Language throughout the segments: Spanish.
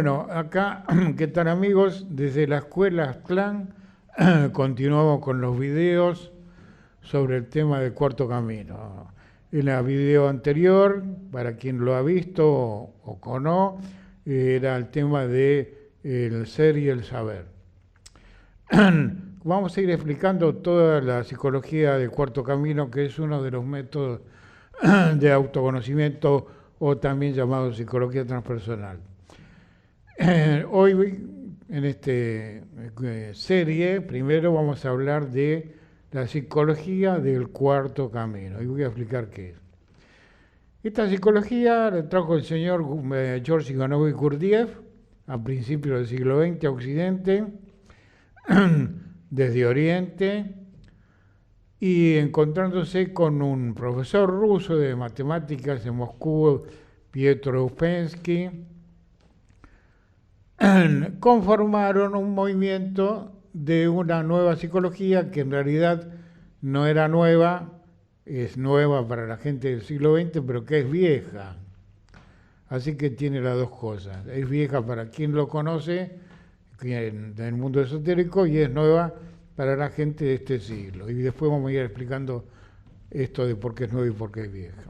Bueno, acá, ¿qué tal amigos? Desde la escuela Aztlán continuamos con los videos sobre el tema del cuarto camino. En el video anterior, para quien lo ha visto o no, era el tema de el ser y el saber. Vamos a ir explicando toda la psicología del cuarto camino, que es uno de los métodos de autoconocimiento o también llamado psicología transpersonal. Hoy en esta serie primero vamos a hablar de la psicología del cuarto camino y voy a explicar qué es. Esta psicología la trajo el señor George Ivanovich Gurdjieff a principios del siglo XX a Occidente, desde Oriente, y encontrándose con un profesor ruso de matemáticas en Moscú, Pietro Uspensky, conformaron un movimiento de una nueva psicología que en realidad no era nueva, es nueva para la gente del siglo XX, pero que es vieja. Así que tiene las dos cosas. Es vieja para quien lo conoce, en el mundo esotérico, y es nueva para la gente de este siglo. Y después vamos a ir explicando esto de por qué es nueva y por qué es vieja.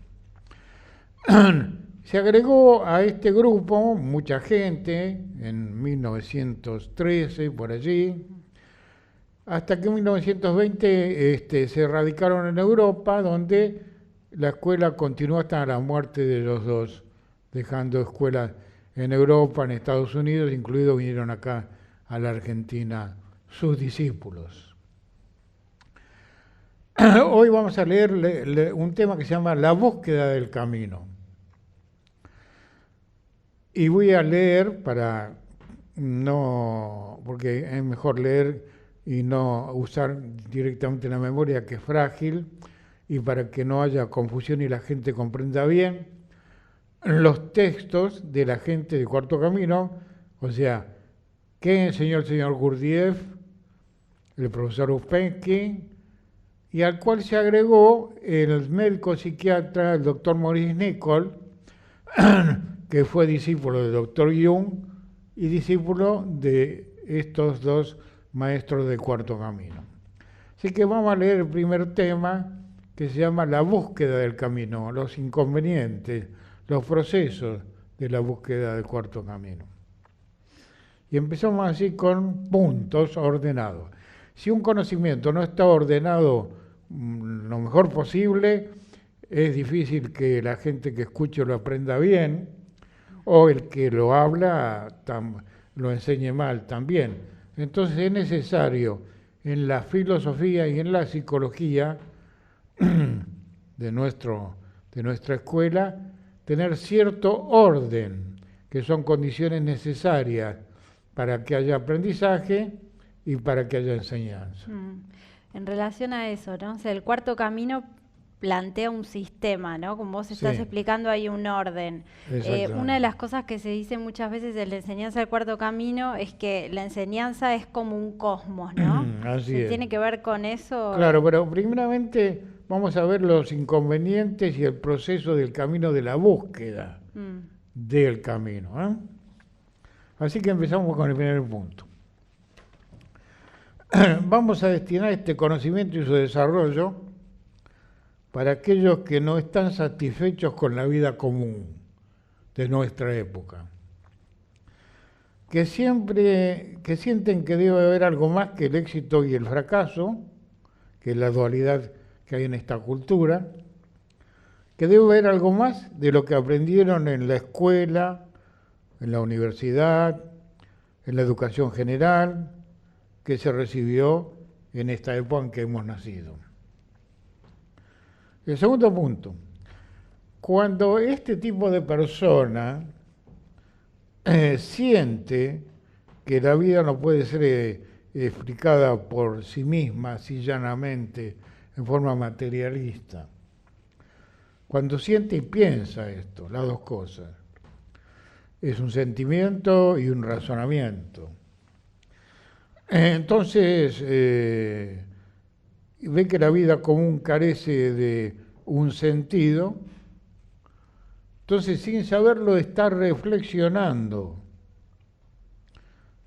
Se agregó a este grupo mucha gente en 1913, por allí, hasta que en 1920 se radicaron en Europa, donde la escuela continuó hasta la muerte de los dos, dejando escuelas en Europa, en Estados Unidos, incluidos vinieron acá a la Argentina sus discípulos. Hoy vamos a leer un tema que se llama La búsqueda del camino. Y voy a leer porque es mejor leer y no usar directamente la memoria, que es frágil, y para que no haya confusión y la gente comprenda bien los textos de la gente de Cuarto Camino, o sea, qué enseñó el señor Gurdjieff, el profesor Uspensky, y al cual se agregó el médico psiquiatra, el doctor Maurice Nicoll, que fue discípulo del doctor Jung y discípulo de estos dos maestros del Cuarto Camino. Así que vamos a leer el primer tema, que se llama La búsqueda del camino, los inconvenientes, los procesos de la búsqueda del Cuarto Camino. Y empezamos así con puntos ordenados. Si un conocimiento no está ordenado lo mejor posible, es difícil que la gente que escuche lo aprenda bien, o el que lo habla lo enseñe mal también. Entonces es necesario en la filosofía y en la psicología de nuestra escuela tener cierto orden, que son condiciones necesarias para que haya aprendizaje y para que haya enseñanza. En relación a eso, ¿no? O sea, el cuarto camino plantea un sistema, ¿no? Como vos estás explicando, hay un orden. Una de las cosas que se dice muchas veces en la enseñanza del cuarto camino es que la enseñanza es como un cosmos, ¿no? Así es. ¿Tiene que ver con eso? Claro, pero primeramente vamos a ver los inconvenientes y el proceso del camino de la búsqueda del camino, ¿eh? Así que empezamos con el primer punto. Vamos a destinar este conocimiento y su desarrollo para aquellos que no están satisfechos con la vida común de nuestra época, que sienten que debe haber algo más que el éxito y el fracaso, que es la dualidad que hay en esta cultura, que debe haber algo más de lo que aprendieron en la escuela, en la universidad, en la educación general, que se recibió en esta época en que hemos nacido. El segundo punto, cuando este tipo de persona siente que la vida no puede ser explicada por sí misma, así llanamente, en forma materialista, cuando siente y piensa esto, las dos cosas, es un sentimiento y un razonamiento. Entonces, ve que la vida común carece de un sentido, entonces sin saberlo está reflexionando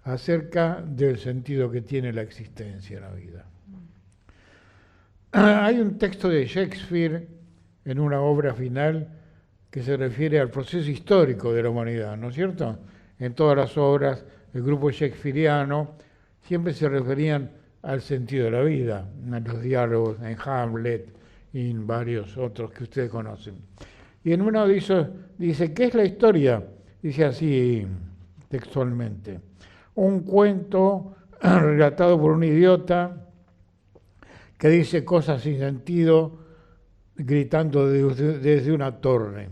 acerca del sentido que tiene la existencia en la vida. Hay un texto de Shakespeare en una obra final que se refiere al proceso histórico de la humanidad, ¿no es cierto? En todas las obras del grupo shakespeariano siempre se referían al sentido de la vida, en los diálogos, en Hamlet y en varios otros que ustedes conocen. Y en uno dice, ¿qué es la historia? Dice así textualmente: un cuento relatado por un idiota que dice cosas sin sentido gritando desde una torre.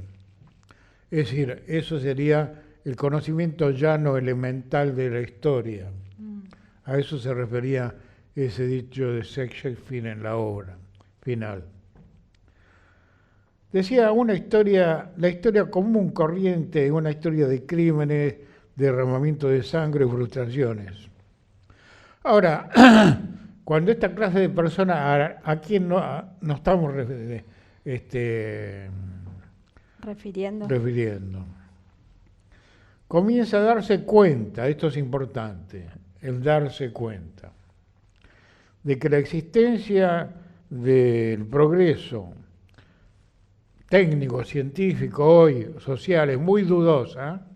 Es decir, eso sería el conocimiento llano elemental de la historia. A eso se refería ese dicho de Shakespeare en la obra final. Decía la historia común, corriente, una historia de crímenes, derramamiento de sangre y frustraciones. Ahora, cuando esta clase de personas, ¿a quién no estamos refiriendo? Comienza a darse cuenta, esto es importante, el darse cuenta, de que la existencia del progreso técnico, científico, hoy, social, es muy dudosa,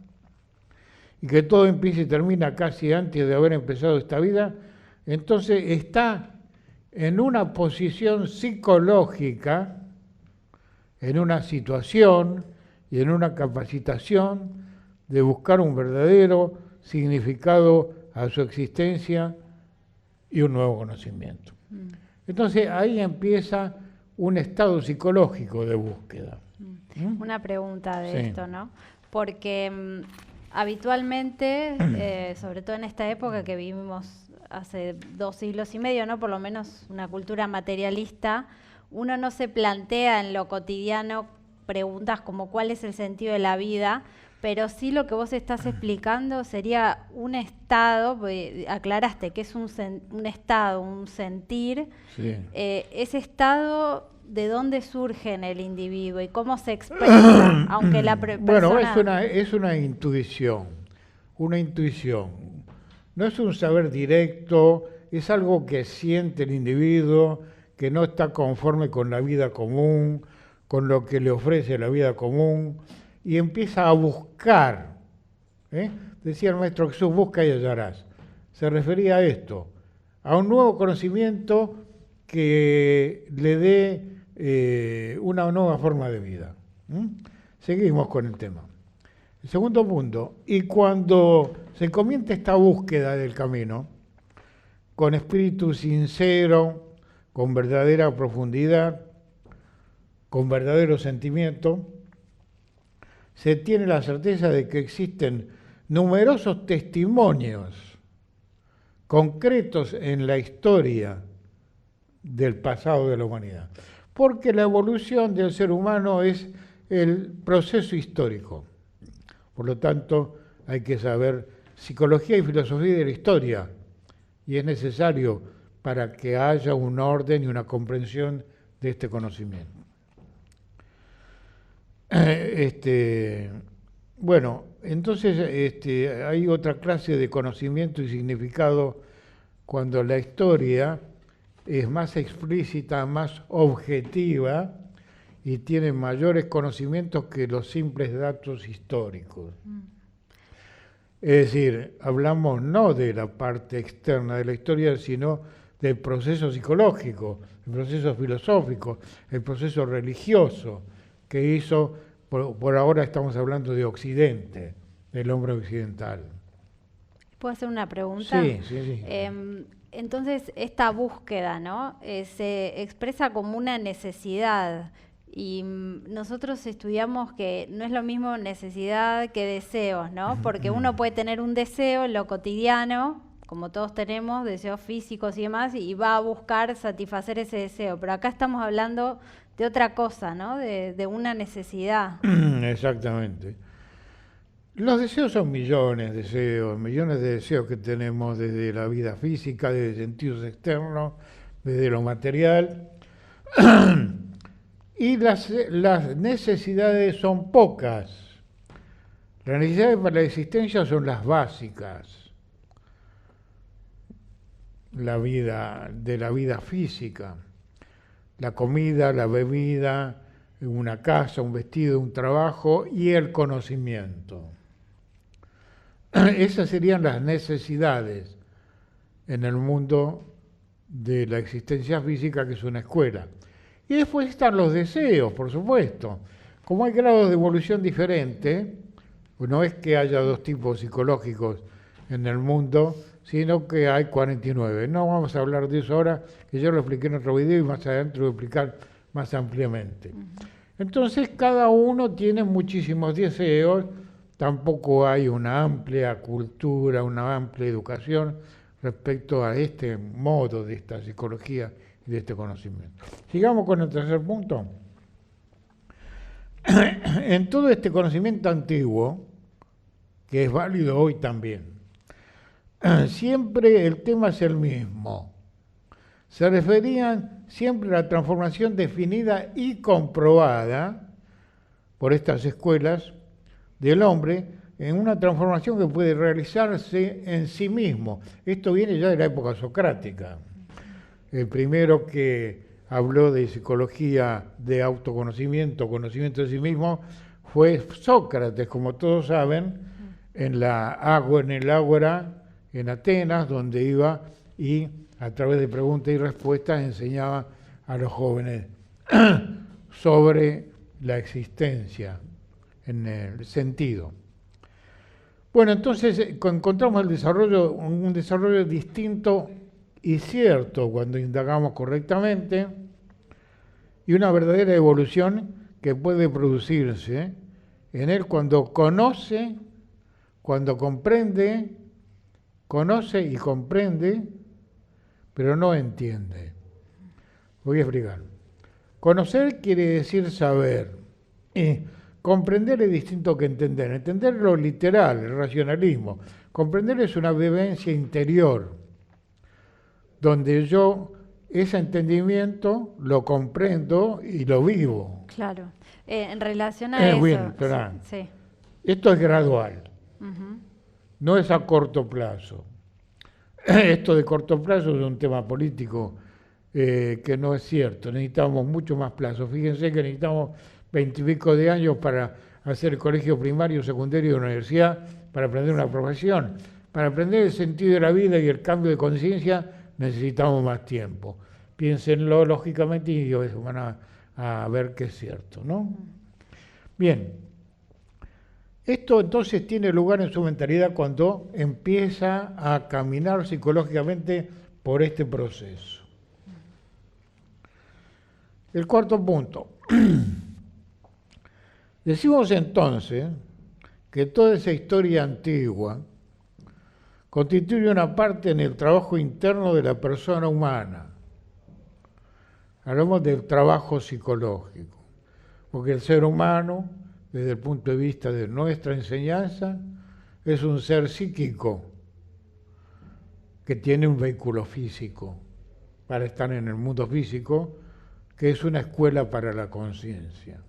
y que todo empieza y termina casi antes de haber empezado esta vida, entonces está en una posición psicológica, en una situación y en una capacitación de buscar un verdadero significado a su existencia y un nuevo conocimiento. Entonces ahí empieza un estado psicológico de búsqueda. Una pregunta de esto, ¿no? Porque habitualmente, sobre todo en esta época que vivimos hace 2 siglos y medio, ¿no? Por lo menos una cultura materialista, uno no se plantea en lo cotidiano preguntas como ¿cuál es el sentido de la vida? Pero sí lo que vos estás explicando sería un estado, aclaraste que es un estado, un sentir. Sí. Ese estado, ¿de dónde surge en el individuo y cómo se expresa? Aunque la persona... Bueno, es una intuición, No es un saber directo, es algo que siente el individuo, que no está conforme con la vida común, con lo que le ofrece la vida común, y empieza a buscar. Decía el Maestro Jesús, busca y hallarás. Se refería a esto, a un nuevo conocimiento que le dé una nueva forma de vida. Seguimos con el tema. El segundo punto, y cuando se comienza esta búsqueda del camino, con espíritu sincero, con verdadera profundidad, con verdadero sentimiento, se tiene la certeza de que existen numerosos testimonios concretos en la historia del pasado de la humanidad. Porque la evolución del ser humano es el proceso histórico. Por lo tanto, hay que saber psicología y filosofía de la historia. Y es necesario para que haya un orden y una comprensión de este conocimiento. Bueno, entonces hay otra clase de conocimiento y significado cuando la historia es más explícita, más objetiva y tiene mayores conocimientos que los simples datos históricos. Es decir, hablamos no de la parte externa de la historia, sino del proceso psicológico, el proceso filosófico, el proceso religioso que hizo, por ahora estamos hablando de Occidente, del hombre occidental. ¿Puedo hacer una pregunta? Sí. Entonces, esta búsqueda, ¿no? Se expresa como una necesidad. Y nosotros estudiamos que no es lo mismo necesidad que deseos, ¿no? Porque uno puede tener un deseo en lo cotidiano, como todos tenemos, deseos físicos y demás, y va a buscar satisfacer ese deseo. Pero acá estamos hablando de otra cosa, ¿no? De una necesidad. Exactamente. Los deseos son millones de deseos que tenemos desde la vida física, desde sentidos externos, desde lo material. Y las necesidades son pocas. Las necesidades para la existencia son las básicas. de la vida física, la comida, la bebida, una casa, un vestido, un trabajo y el conocimiento. Esas serían las necesidades en el mundo de la existencia física, que es una escuela. Y después están los deseos, por supuesto. Como hay grados de evolución diferentes, pues no es que haya dos tipos psicológicos en el mundo, sino que hay 49. No vamos a hablar de eso ahora, que yo lo expliqué en otro video y más adelante lo voy a explicar más ampliamente. Entonces cada uno tiene muchísimos deseos, tampoco hay una amplia cultura, una amplia educación respecto a este modo de esta psicología y de este conocimiento. Sigamos con el tercer punto. En todo este conocimiento antiguo, que es válido hoy también, siempre el tema es el mismo. Se referían siempre a la transformación definida y comprobada por estas escuelas del hombre en una transformación que puede realizarse en sí mismo. Esto viene ya de la época socrática. El primero que habló de psicología de autoconocimiento, conocimiento de sí mismo, fue Sócrates, como todos saben, en el ágora en Atenas, donde iba y a través de preguntas y respuestas enseñaba a los jóvenes sobre la existencia, en el sentido. Bueno, entonces encontramos un desarrollo distinto y cierto cuando indagamos correctamente, y una verdadera evolución que puede producirse en él cuando conoce, cuando comprende, conoce y comprende, pero no entiende. Voy a explicar. Conocer quiere decir saber. Comprender es distinto que entender. Entender lo literal, el racionalismo. Comprender es una vivencia interior, donde yo ese entendimiento lo comprendo y lo vivo. Claro. En relación a eso... Bien, sí. Esto es gradual. No es a corto plazo. Esto de corto plazo es un tema político que no es cierto. Necesitamos mucho más plazo. Fíjense que necesitamos 20 y pico de años para hacer el colegio primario, secundario y universidad, para aprender una profesión. Para aprender el sentido de la vida y el cambio de conciencia necesitamos más tiempo. Piénsenlo lógicamente y van a ver que es cierto, ¿no? Bien. Esto entonces tiene lugar en su mentalidad cuando empieza a caminar psicológicamente por este proceso. El cuarto punto. Decimos entonces que toda esa historia antigua constituye una parte en el trabajo interno de la persona humana. Hablamos del trabajo psicológico, porque el ser humano, desde el punto de vista de nuestra enseñanza, es un ser psíquico que tiene un vehículo físico para estar en el mundo físico, que es una escuela para la conciencia.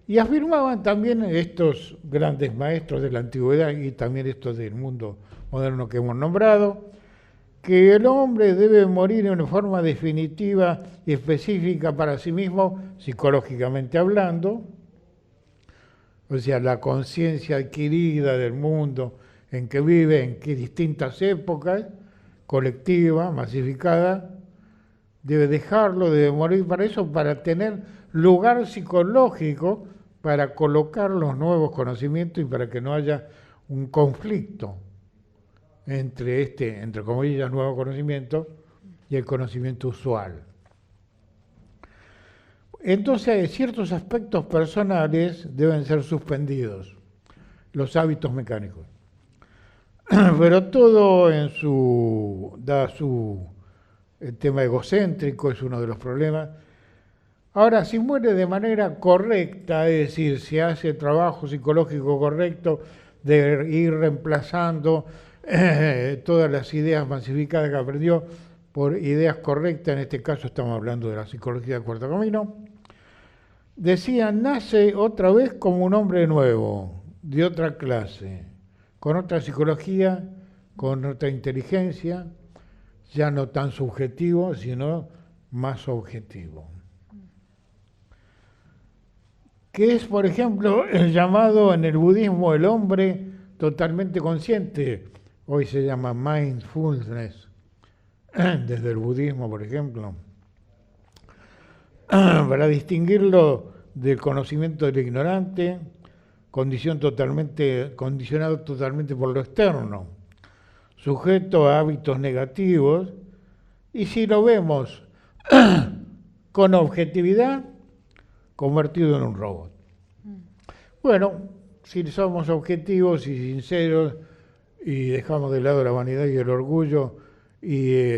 Y afirmaban también estos grandes maestros de la antigüedad y también estos del mundo moderno que hemos nombrado, que el hombre debe morir en forma definitiva y específica para sí mismo, psicológicamente hablando, o sea, la conciencia adquirida del mundo en que vive, en qué distintas épocas, colectiva, masificada, debe dejarlo, debe morir para eso, para tener lugar psicológico, para colocar los nuevos conocimientos y para que no haya un conflicto entre entre comillas, nuevo conocimiento y el conocimiento usual. Entonces, ciertos aspectos personales deben ser suspendidos, los hábitos mecánicos. Pero todo el tema egocéntrico es uno de los problemas. Ahora, si muere de manera correcta, es decir, si hace el trabajo psicológico correcto de ir reemplazando todas las ideas masificadas que aprendió por ideas correctas, en este caso estamos hablando de la psicología del cuarto camino, decía, nace otra vez como un hombre nuevo, de otra clase, con otra psicología, con otra inteligencia, ya no tan subjetivo, sino más objetivo. Que es, por ejemplo, el llamado en el budismo el hombre totalmente consciente. Hoy se llama mindfulness, desde el budismo, por ejemplo, para distinguirlo del conocimiento del ignorante, condicionado totalmente por lo externo, sujeto a hábitos negativos, y si lo vemos con objetividad, convertido en un robot. Bueno, si somos objetivos y sinceros y dejamos de lado la vanidad y el orgullo y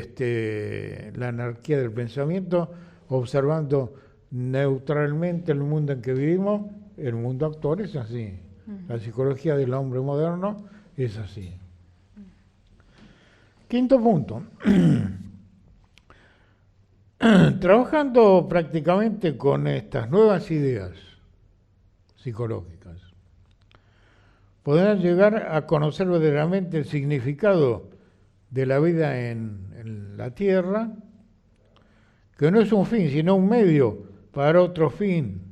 la anarquía del pensamiento, observando neutralmente el mundo en que vivimos, el mundo actual es así. La psicología del hombre moderno es así. Quinto punto. Trabajando prácticamente con estas nuevas ideas psicológicas, podrán llegar a conocer verdaderamente el significado de la vida en la Tierra, que no es un fin, sino un medio para otro fin,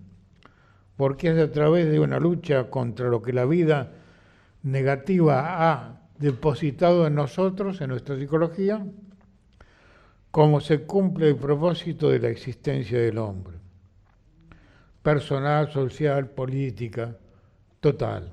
porque es a través de una lucha contra lo que la vida negativa ha depositado en nosotros, en nuestra psicología, como se cumple el propósito de la existencia del hombre, personal, social, política, total.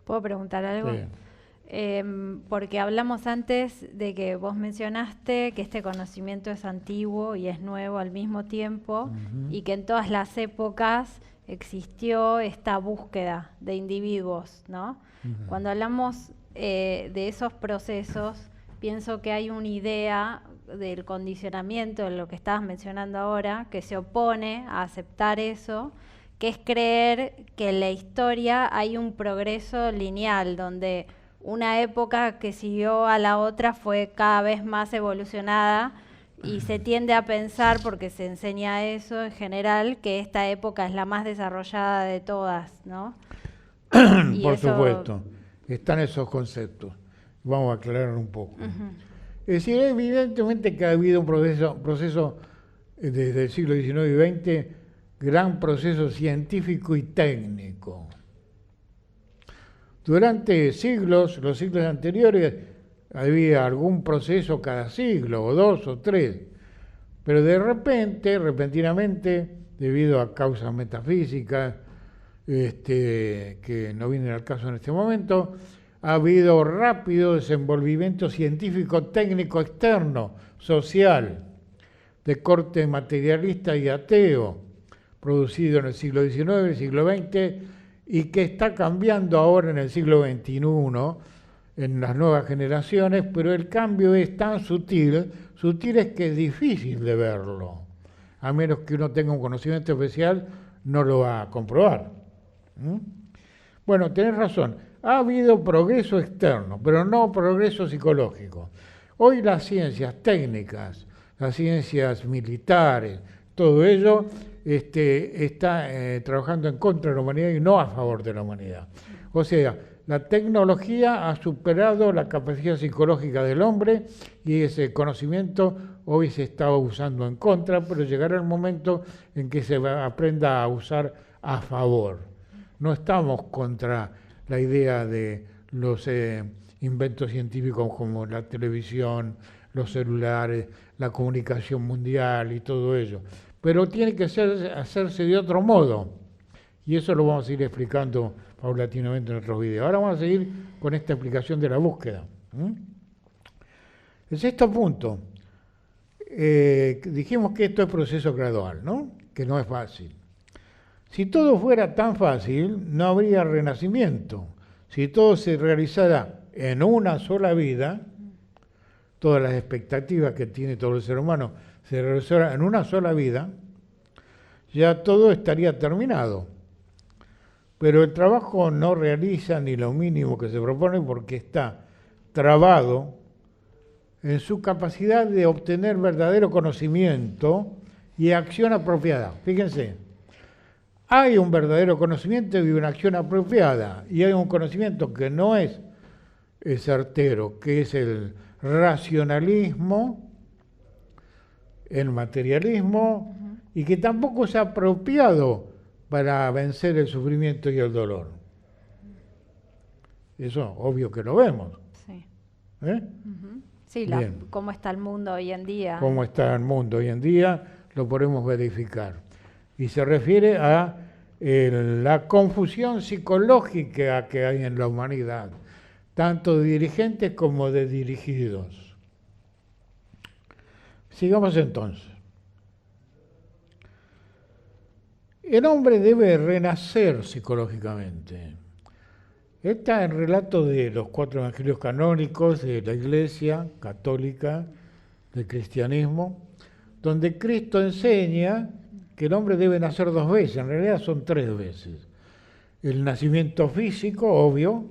¿Puedo preguntar algo? Sí. Porque hablamos antes de que vos mencionaste que este conocimiento es antiguo y es nuevo al mismo tiempo, y que en todas las épocas existió esta búsqueda de individuos, ¿no? Cuando hablamos de esos procesos, pienso que hay una idea del condicionamiento, de lo que estabas mencionando ahora, que se opone a aceptar eso, que es creer que en la historia hay un progreso lineal, donde una época que siguió a la otra fue cada vez más evolucionada, y se tiende a pensar, porque se enseña eso en general, que esta época es la más desarrollada de todas, ¿no? Por supuesto, están esos conceptos. Vamos a aclarar un poco. Es decir, evidentemente que ha habido un proceso desde el siglo XIX y XX, gran proceso científico y técnico. Durante siglos, los siglos anteriores, había algún proceso cada siglo, o dos o tres, pero de repente, repentinamente, debido a causas metafísicas, que no vienen al caso en este momento, ha habido rápido desenvolvimiento científico, técnico, externo, social, de corte materialista y ateo, producido en el siglo XIX, el siglo XX, y que está cambiando ahora en el siglo XXI, en las nuevas generaciones, pero el cambio es tan sutil es que es difícil de verlo. A menos que uno tenga un conocimiento especial, no lo va a comprobar. Bueno, tenés razón. Ha habido progreso externo, pero no progreso psicológico. Hoy las ciencias técnicas, las ciencias militares, todo ello está trabajando en contra de la humanidad y no a favor de la humanidad. O sea, la tecnología ha superado la capacidad psicológica del hombre y ese conocimiento hoy se está usando en contra, pero llegará el momento en que se aprenda a usar a favor. No estamos contra la idea de los inventos científicos como la televisión, los celulares, la comunicación mundial y todo ello. Pero tiene que hacerse de otro modo. Y eso lo vamos a ir explicando paulatinamente en otros videos. Ahora vamos a seguir con esta explicación de la búsqueda. El sexto punto. Dijimos que esto es proceso gradual, ¿no? Que no es fácil. Si todo fuera tan fácil, no habría renacimiento. Si todo se realizara en una sola vida, todas las expectativas que tiene todo el ser humano se realizaran en una sola vida, ya todo estaría terminado. Pero el trabajo no realiza ni lo mínimo que se propone porque está trabado en su capacidad de obtener verdadero conocimiento y acción apropiada. Fíjense, hay un verdadero conocimiento y una acción apropiada, y hay un conocimiento que no es certero, que es el racionalismo, el materialismo, y que tampoco es apropiado para vencer el sufrimiento y el dolor. Eso obvio que lo vemos. Sí. ¿Eh? Sí, cómo está el mundo hoy en día. Cómo está el mundo hoy en día, lo podemos verificar. Y se refiere a la confusión psicológica que hay en la humanidad, tanto de dirigentes como de dirigidos. Sigamos entonces. El hombre debe renacer psicológicamente. Está el relato de los 4 evangelios canónicos de la Iglesia católica, del cristianismo, donde Cristo enseña que el hombre debe nacer 2 veces, en realidad son 3 veces. El nacimiento físico, obvio,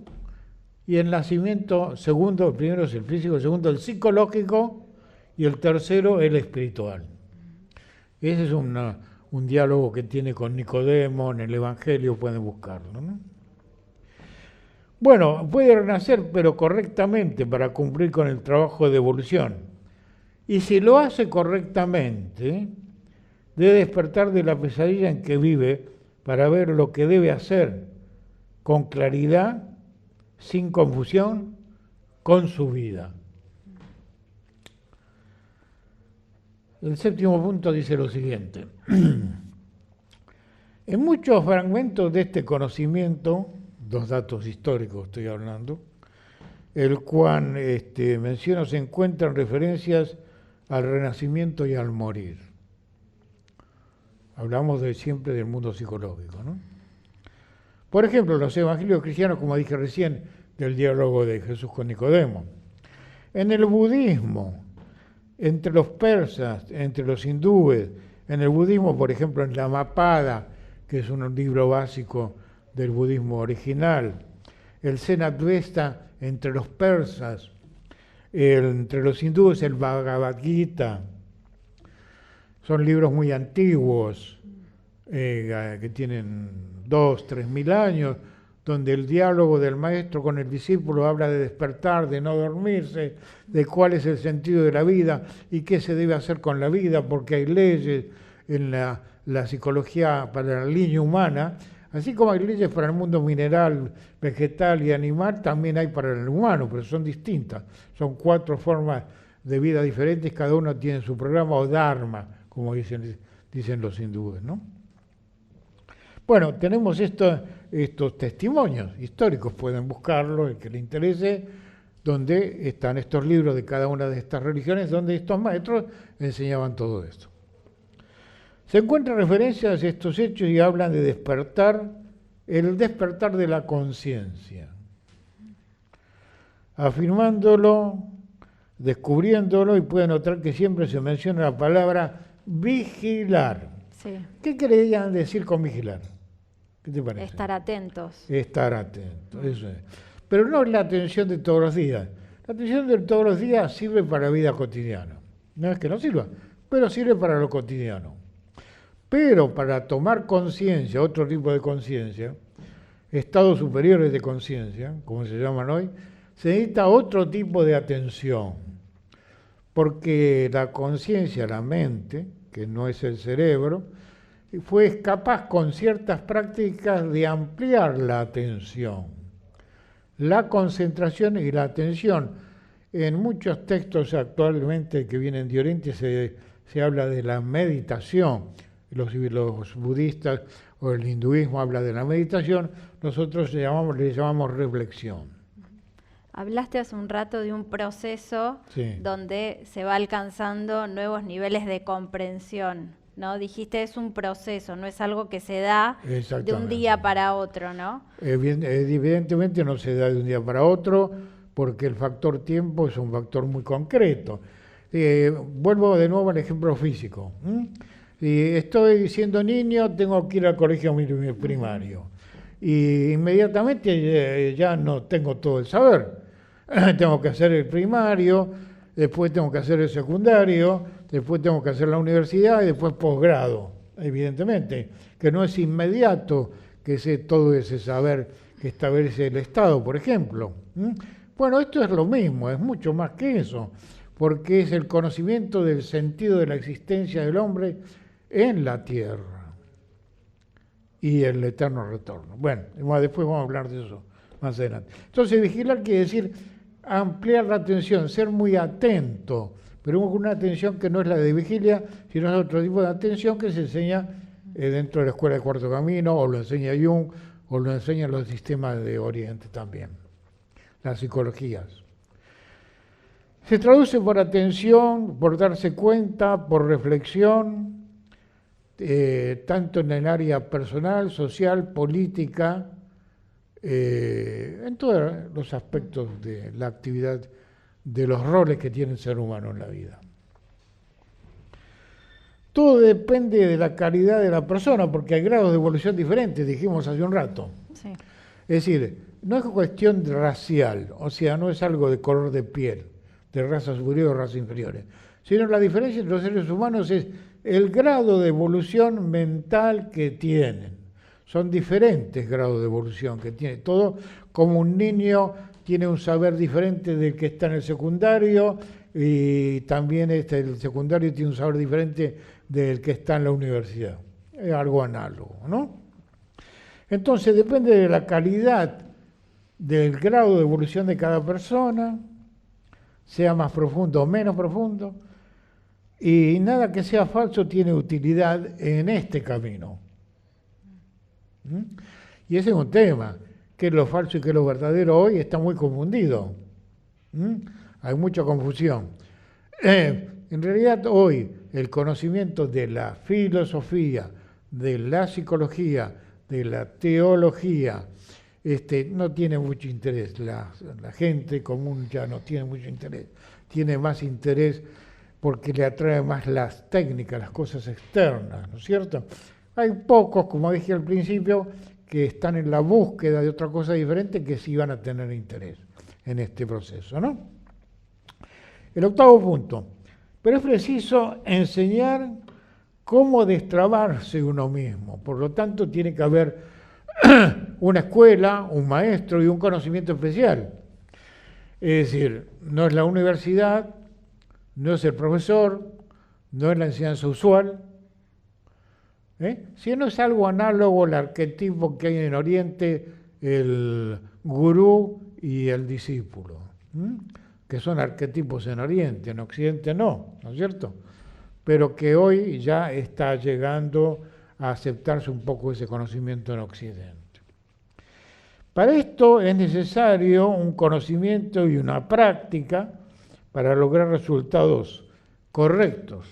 y el nacimiento segundo, el primero es el físico, el segundo el psicológico, y el tercero el espiritual. Ese es un diálogo que tiene con Nicodemo en el Evangelio, pueden buscarlo, ¿no? Bueno, puede renacer, pero correctamente para cumplir con el trabajo de evolución. Y si lo hace correctamente, debe despertar de la pesadilla en que vive para ver lo que debe hacer con claridad, sin confusión, con su vida. El 7º punto dice lo siguiente. En muchos fragmentos de este conocimiento, 2 datos históricos estoy hablando, el cual menciona, se encuentran referencias al renacimiento y al morir. Hablamos siempre del mundo psicológico, ¿no? Por ejemplo, los evangelios cristianos, como dije recién, del diálogo de Jesús con Nicodemo. En el budismo, entre los persas, entre los hindúes, en el budismo, por ejemplo, en la Mapada, que es un libro básico del budismo original, el Zen Advaita entre los persas, entre los hindúes el Bhagavad Gita. Son libros muy antiguos, que tienen 2.000-3.000 años, donde el diálogo del maestro con el discípulo habla de despertar, de no dormirse, de cuál es el sentido de la vida y qué se debe hacer con la vida, porque hay leyes en la psicología para la línea humana. Así como hay leyes para el mundo mineral, vegetal y animal, también hay para el humano, pero son distintas. Son 4 formas de vida diferentes, cada uno tiene su programa o dharma, como dicen los hindúes, ¿no? Bueno, tenemos estos testimonios históricos, pueden buscarlo, el que le interese, donde están estos libros de cada una de estas religiones, donde estos maestros enseñaban todo esto. Se encuentran referencias a estos hechos y hablan de despertar, el despertar de la conciencia. Afirmándolo, descubriéndolo, y puede notar que siempre se menciona la palabra vigilar. Sí. ¿Qué querían decir con vigilar? ¿Qué te parece? Estar atentos. Estar atentos, eso es. Pero no es la atención de todos los días. La atención de todos los días sirve para la vida cotidiana. No es que no sirva, pero sirve para lo cotidiano. Pero para tomar conciencia, otro tipo de conciencia, estados superiores de conciencia, como se llaman hoy, se necesita otro tipo de atención. Porque la conciencia, la mente, que no es el cerebro, fue capaz con ciertas prácticas de ampliar la atención, la concentración y la atención. En muchos textos actualmente que vienen de Oriente se habla de la meditación. Los budistas o el hinduismo habla de la meditación, nosotros le llamamos reflexión. Hablaste hace un rato de un proceso donde se va alcanzando nuevos niveles de comprensión, ¿no? Dijiste es un proceso, no es algo que se da de un día para otro, ¿no? Evidentemente no se da de un día para otro, porque el factor tiempo es un factor muy concreto. Vuelvo de nuevo al ejemplo físico. Si estoy siendo niño, tengo que ir al colegio primario. Y inmediatamente ya no tengo todo el saber. Tengo que hacer el primario, después tengo que hacer el secundario, después tengo que hacer la universidad y después posgrado. Evidentemente, que no es inmediato que todo ese saber que establece el Estado, por ejemplo. Bueno, esto es lo mismo, es mucho más que eso, porque es el conocimiento del sentido de la existencia del hombre en la tierra y el eterno retorno. Bueno, después vamos a hablar de eso más adelante. Entonces, vigilar quiere decir ampliar la atención, ser muy atento, pero con una atención que no es la de vigilia, sino es otro tipo de atención que se enseña dentro de la escuela de Cuarto Camino, o lo enseña Jung, o lo enseñan los sistemas de Oriente también, las psicologías. Se traduce por atención, por darse cuenta, por reflexión, tanto en el área personal, social, política, en todos los aspectos de la actividad, de los roles que tiene el ser humano en la vida. Todo depende de la calidad de la persona, porque hay grados de evolución diferentes, dijimos hace un rato. Sí. Es decir, no es cuestión racial, o sea, no es algo de color de piel, de razas superiores o razas inferiores, sino la diferencia entre los seres humanos es el grado de evolución mental que tienen. Son diferentes grados de evolución que tiene. Todo como un niño tiene un saber diferente del que está en el secundario, y también el secundario tiene un saber diferente del que está en la universidad. Es algo análogo, ¿no? Entonces depende de la calidad del grado de evolución de cada persona, sea más profundo o menos profundo, y nada que sea falso tiene utilidad en este camino. Y ese es un tema, qué es lo falso y qué es lo verdadero hoy está muy confundido. Hay mucha confusión. En realidad hoy el conocimiento de la filosofía, de la psicología, de la teología, no tiene mucho interés. La gente común ya no tiene mucho interés. Tiene más interés porque le atrae más las técnicas, las cosas externas, ¿no es cierto? Hay pocos, como dije al principio, que están en la búsqueda de otra cosa diferente que sí van a tener interés en este proceso, ¿no? El octavo punto. Pero es preciso enseñar cómo destrabarse uno mismo. Por lo tanto, tiene que haber una escuela, un maestro y un conocimiento especial. Es decir, no es la universidad, no es el profesor, no es la enseñanza usual, sino es algo análogo al arquetipo que hay en Oriente, el gurú y el discípulo, que son arquetipos en Oriente, en Occidente no, ¿no es cierto? Pero que hoy ya está llegando a aceptarse un poco ese conocimiento en Occidente. Para esto es necesario un conocimiento y una práctica para lograr resultados correctos.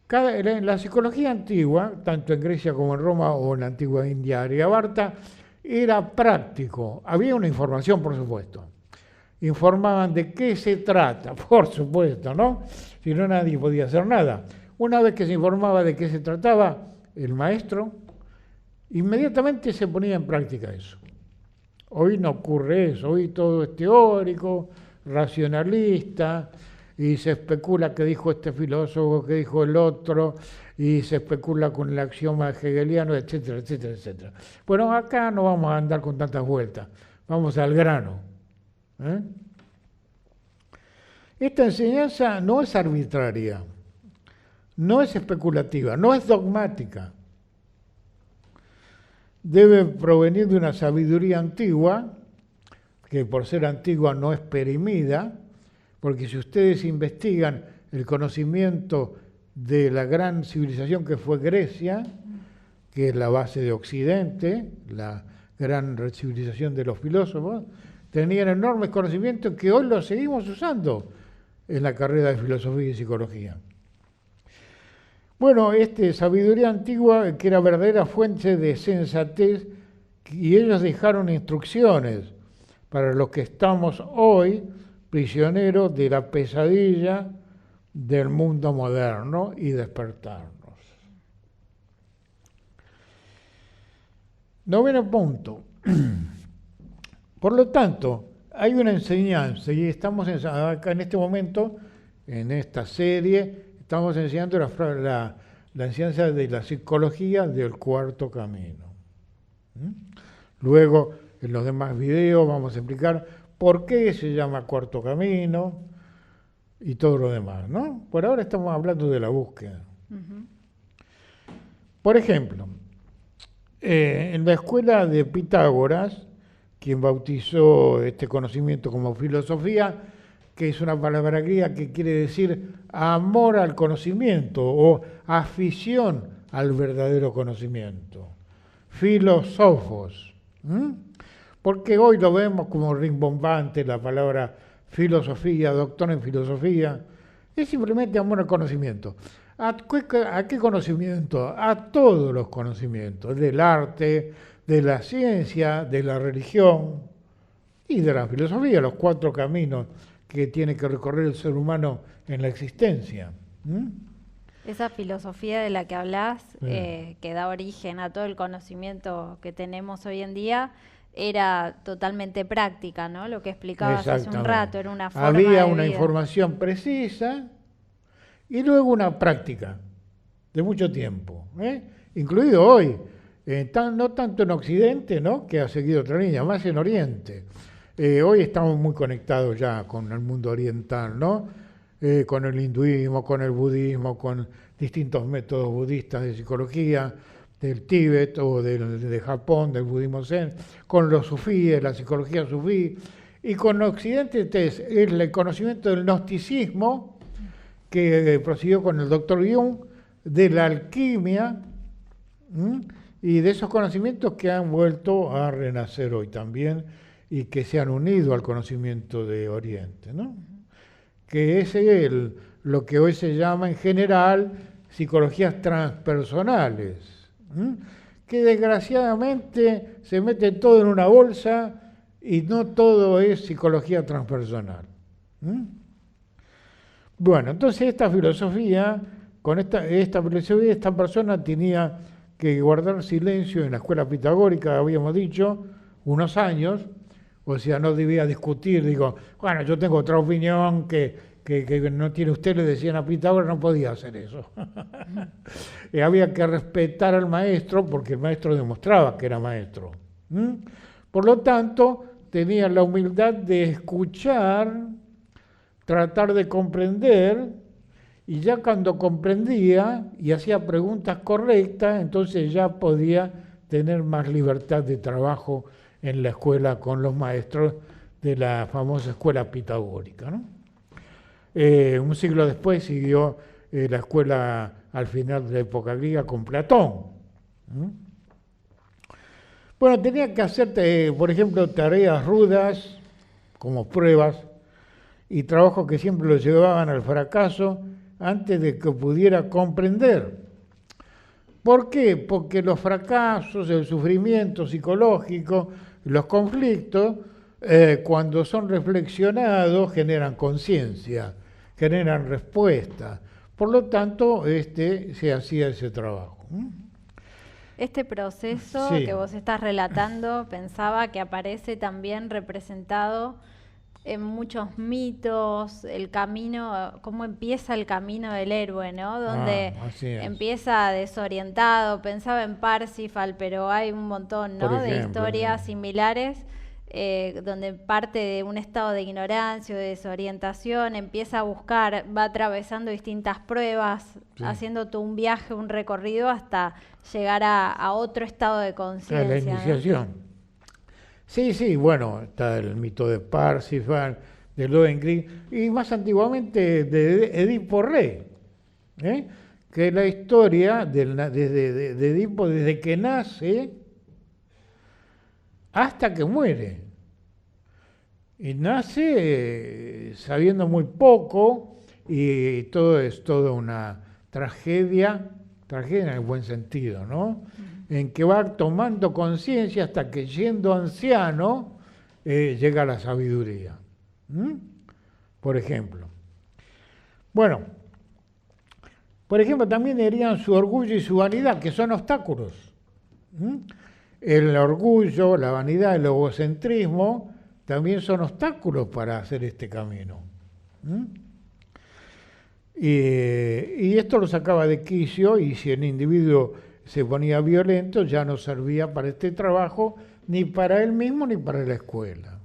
La psicología antigua, tanto en Grecia como en Roma o en la antigua India Aryabharta, era práctico. Había una información, por supuesto. Informaban de qué se trata, por supuesto, ¿no? Si no, nadie podía hacer nada. Una vez que se informaba de qué se trataba, el maestro inmediatamente se ponía en práctica eso. Hoy no ocurre eso, hoy todo es teórico, racionalista, y se especula qué dijo este filósofo, qué dijo el otro, y se especula con el axioma hegeliano, etcétera, etcétera, etcétera. Bueno, acá no vamos a andar con tantas vueltas, vamos al grano. Esta enseñanza no es arbitraria, no es especulativa, no es dogmática. Debe provenir de una sabiduría antigua, que por ser antigua no es perimida, porque si ustedes investigan el conocimiento de la gran civilización que fue Grecia, que es la base de Occidente, la gran civilización de los filósofos, tenían enormes conocimientos que hoy los seguimos usando en la carrera de filosofía y psicología. Bueno, sabiduría antigua que era verdadera fuente de sensatez, y ellos dejaron instrucciones para los que estamos hoy prisioneros de la pesadilla del mundo moderno y despertarnos. Noveno punto. Por lo tanto, hay una enseñanza, y estamos acá en este momento, en esta serie, estamos enseñando la enseñanza de la psicología del cuarto camino. Luego, en los demás videos, vamos a explicar por qué se llama cuarto camino y todo lo demás, ¿no? Por ahora estamos hablando de la búsqueda. Por ejemplo, en la escuela de Pitágoras, quien bautizó este conocimiento como filosofía, que es una palabra griega que quiere decir amor al conocimiento o afición al verdadero conocimiento. Filósofos. Porque hoy lo vemos como rimbombante la palabra filosofía, doctor en filosofía. Es simplemente amor al conocimiento. ¿A qué conocimiento? A todos los conocimientos, del arte, de la ciencia, de la religión y de la filosofía, los 4 caminos que tiene que recorrer el ser humano en la existencia. Esa filosofía de la que hablas, que da origen a todo el conocimiento que tenemos hoy en día, era totalmente práctica, ¿no? Lo que explicabas hace un rato, era una forma de Había una vida. información precisa y luego una práctica de mucho tiempo, incluido hoy, no tanto en Occidente, ¿no?, que ha seguido otra línea, más en Oriente. Hoy estamos muy conectados ya con el mundo oriental, ¿no? Con el hinduismo, con el budismo, con distintos métodos budistas de psicología, del Tíbet o de Japón, del budismo zen, con los sufíes, la psicología sufí, y con Occidente es el conocimiento del gnosticismo, que prosiguió con el doctor Jung, de la alquimia, y de esos conocimientos que han vuelto a renacer hoy también, y que se han unido al conocimiento de Oriente, ¿no? Que ese es lo que hoy se llama en general psicologías transpersonales, que desgraciadamente se mete todo en una bolsa y no todo es psicología transpersonal. Bueno, entonces esta filosofía, con esta filosofía, esta persona tenía que guardar silencio en la escuela pitagórica, habíamos dicho, unos años. O sea, no debía discutir, digo, bueno, yo tengo otra opinión que no tiene usted, le decían a Pitágoras, no podía hacer eso. Había que respetar al maestro porque el maestro demostraba que era maestro. Por lo tanto, tenía la humildad de escuchar, tratar de comprender, y ya cuando comprendía y hacía preguntas correctas, entonces ya podía tener más libertad de trabajo en la escuela con los maestros de la famosa escuela pitagórica, ¿no? Un siglo después siguió la escuela al final de la época griega con Platón. Bueno, tenía que hacer, por ejemplo, tareas rudas como pruebas y trabajos que siempre lo llevaban al fracaso antes de que pudiera comprender. ¿Por qué? Porque los fracasos, el sufrimiento psicológico, los conflictos, cuando son reflexionados, generan conciencia, generan respuesta. Por lo tanto, se hacía ese trabajo. Este proceso que vos estás relatando, pensaba que aparece también representado en muchos mitos, el camino, cómo empieza el camino del héroe, ¿no? Donde empieza desorientado, pensaba en Parsifal, pero hay un montón, ¿no?, de historias similares, donde parte de un estado de ignorancia o de desorientación, empieza a buscar, va atravesando distintas pruebas, haciendo todo un viaje, un recorrido hasta llegar a otro estado de conciencia. La iniciación. ¿No? Sí, bueno, está el mito de Parsifal, de Lohengrin, y más antiguamente de Edipo Rey, que es la historia de Edipo desde que nace hasta que muere. Y nace sabiendo muy poco, y todo es toda una tragedia en el buen sentido, ¿no? En que va tomando conciencia hasta que, siendo anciano, llega a la sabiduría. Por ejemplo. Bueno, por ejemplo, también herían su orgullo y su vanidad, que son obstáculos. El orgullo, la vanidad, el egocentrismo, también son obstáculos para hacer este camino. Y esto lo sacaba de quicio, y si el individuo se ponía violento, ya no servía para este trabajo, ni para él mismo ni para la escuela.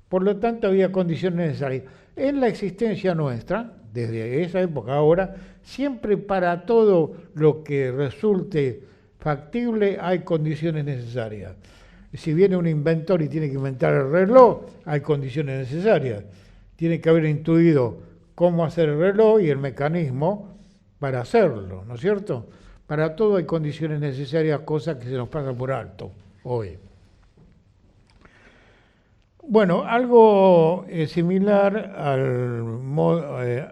Por lo tanto, había condiciones necesarias. En la existencia nuestra, desde esa época ahora, siempre para todo lo que resulte factible hay condiciones necesarias. Si viene un inventor y tiene que inventar el reloj, hay condiciones necesarias. Tiene que haber intuido cómo hacer el reloj y el mecanismo para hacerlo, ¿no es cierto? Para todo hay condiciones necesarias, cosas que se nos pasan por alto hoy. Bueno, algo similar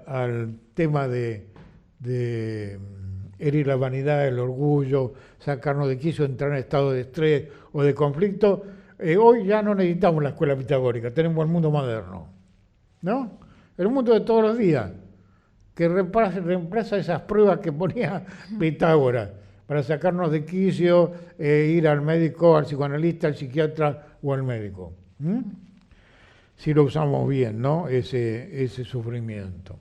al tema de herir la vanidad, el orgullo, sacarnos de quicio, entrar en estado de estrés o de conflicto. Hoy ya no necesitamos la escuela pitagórica, tenemos el mundo moderno, ¿no? El mundo de todos los días, que reemplaza esas pruebas que ponía Pitágoras para sacarnos de quicio, ir al médico, al psicoanalista, al psiquiatra o al médico. Si lo usamos bien, ¿no? Ese sufrimiento.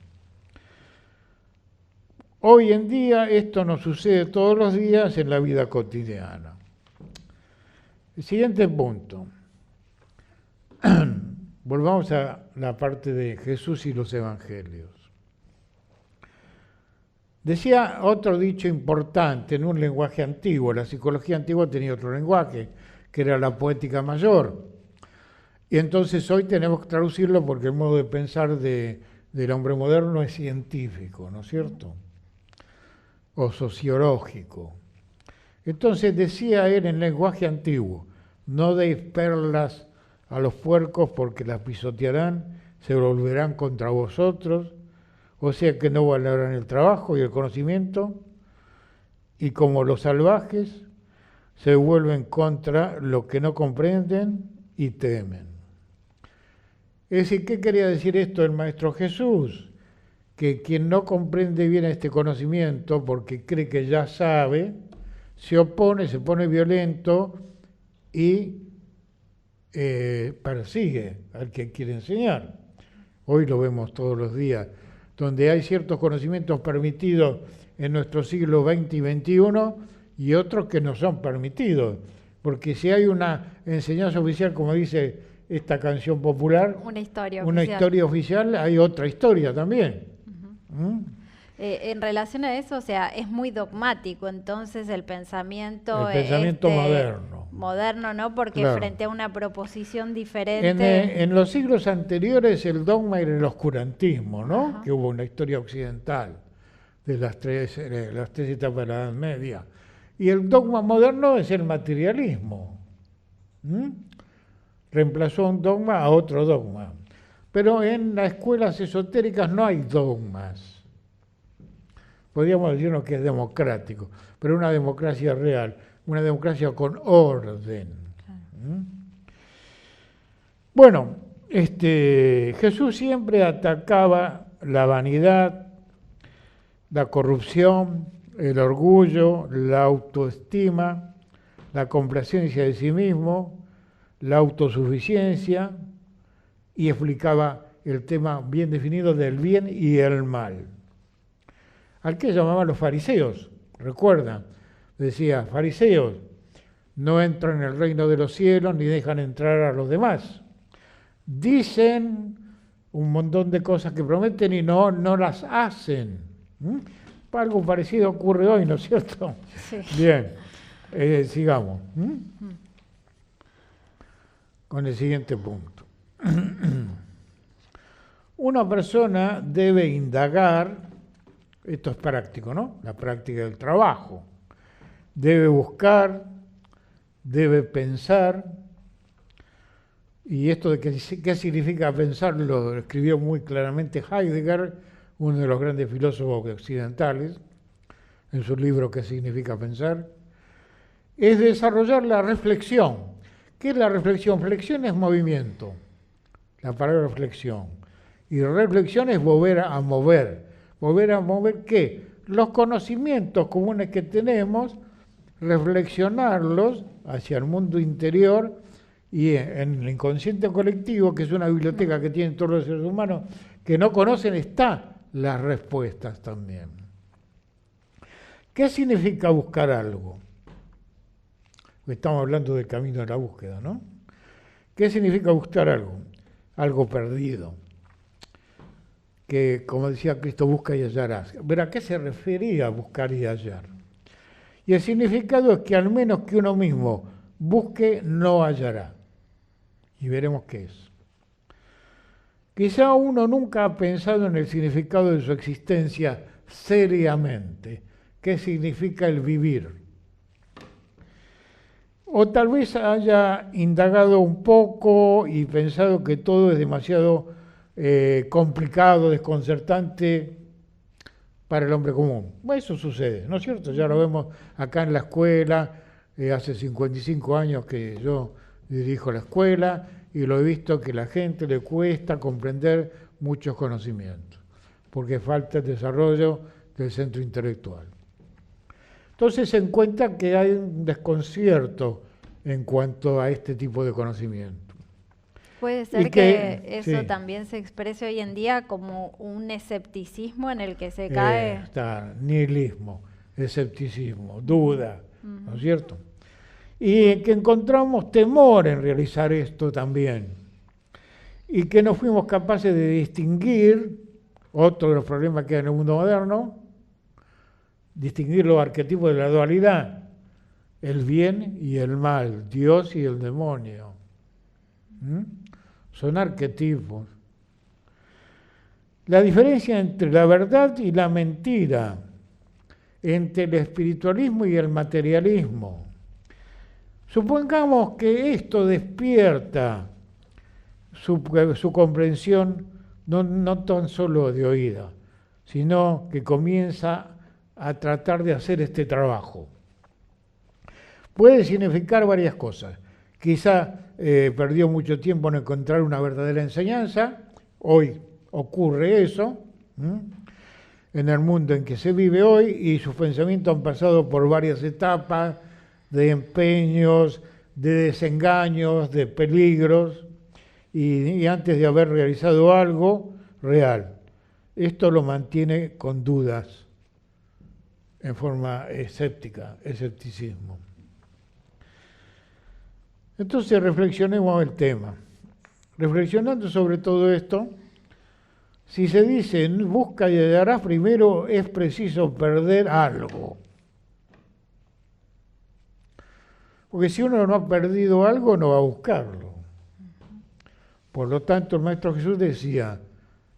Hoy en día esto nos sucede todos los días en la vida cotidiana. El siguiente punto. Volvamos a la parte de Jesús y los evangelios. Decía otro dicho importante en un lenguaje antiguo. La psicología antigua tenía otro lenguaje, que era la poética mayor. Y entonces hoy tenemos que traducirlo porque el modo de pensar del hombre moderno es científico, ¿no es cierto? O sociológico. Entonces decía él en lenguaje antiguo, no deis perlas a los puercos porque las pisotearán, se volverán contra vosotros, o sea que no valorarán el trabajo y el conocimiento, y como los salvajes se vuelven contra lo que no comprenden y temen. Es decir, ¿qué quería decir esto el Maestro Jesús? Que quien no comprende bien este conocimiento porque cree que ya sabe, se opone, se pone violento y persigue al que quiere enseñar. Hoy lo vemos todos los días, donde hay ciertos conocimientos permitidos en nuestro siglo XX y XXI y otros que no son permitidos. Porque si hay una enseñanza oficial, como dice esta canción popular, una historia oficial, hay otra historia también. En relación a eso, o sea, es muy dogmático entonces el pensamiento moderno, ¿no? Porque claro, frente a una proposición diferente. En los siglos anteriores el dogma era el oscurantismo, ¿no? Ajá. Que hubo una historia occidental de las tres etapas de la Edad Media. Y el dogma moderno es el materialismo. Reemplazó un dogma a otro dogma. Pero en las escuelas esotéricas no hay dogmas. Podríamos decirnos que es democrático, pero una democracia real, una democracia con orden. Bueno, Jesús siempre atacaba la vanidad, la corrupción, el orgullo, la autoestima, la complacencia de sí mismo, la autosuficiencia, y explicaba el tema bien definido del bien y el mal. Al que llamaban los fariseos, recuerdan, decía, fariseos, no entran en el reino de los cielos ni dejan entrar a los demás. Dicen un montón de cosas que prometen y no las hacen. Algo parecido ocurre hoy, ¿no es cierto? Sí. Bien, sigamos. Con el siguiente punto. Una persona debe indagar, esto es práctico, ¿no? La práctica del trabajo. Debe buscar, debe pensar, y esto de qué significa pensar lo escribió muy claramente Heidegger, uno de los grandes filósofos occidentales, en su libro ¿Qué significa pensar? Es desarrollar la reflexión. ¿Qué es la reflexión? Flexión es movimiento, la palabra flexión. Y reflexión es volver a mover. ¿Volver a mover qué? Los conocimientos comunes que tenemos, reflexionarlos hacia el mundo interior y en el inconsciente colectivo, que es una biblioteca que tienen todos los seres humanos que no conocen, están las respuestas también. ¿Qué significa buscar algo? Estamos hablando del camino de la búsqueda, ¿no? ¿Qué significa buscar algo? algo perdido, que como decía Cristo, busca y hallarás. Pero ¿a qué se refería buscar y hallar? Y el significado es que al menos que uno mismo busque, no hallará. Y veremos qué es. Quizá uno nunca ha pensado en el significado de su existencia seriamente. ¿Qué significa el vivir? O tal vez haya indagado un poco y pensado que todo es demasiado complicado, desconcertante para el hombre común. Bueno, eso sucede, ¿no es cierto? Ya lo vemos acá en la escuela, hace 55 años que yo dirijo la escuela y lo he visto que a la gente le cuesta comprender muchos conocimientos, porque falta el desarrollo del centro intelectual. Entonces se encuentra que hay un desconcierto en cuanto a este tipo de conocimiento. Puede ser que eso sí, también se exprese hoy en día como un escepticismo en el que se cae. Está nihilismo, escepticismo, duda, ¿no es cierto? Y que encontramos temor en realizar esto también. Y que no fuimos capaces de distinguir, otro de los problemas que hay en el mundo moderno, distinguir los arquetipos de la dualidad, el bien y el mal, Dios y el demonio. Son arquetipos. La diferencia entre la verdad y la mentira, entre el espiritualismo y el materialismo. Supongamos que esto despierta su comprensión no tan solo de oída, sino que comienza a tratar de hacer este trabajo. Puede significar varias cosas. Quizá perdió mucho tiempo en encontrar una verdadera enseñanza. Hoy ocurre eso, en el mundo en que se vive hoy, y sus pensamientos han pasado por varias etapas de empeños, de desengaños, de peligros, y antes de haber realizado algo real. Esto lo mantiene con dudas, en forma escéptica, escepticismo. Entonces reflexionemos el tema. Reflexionando sobre todo esto, si se dice busca y hallarás, primero es preciso perder algo. Porque si uno no ha perdido algo, no va a buscarlo. Por lo tanto, el Maestro Jesús decía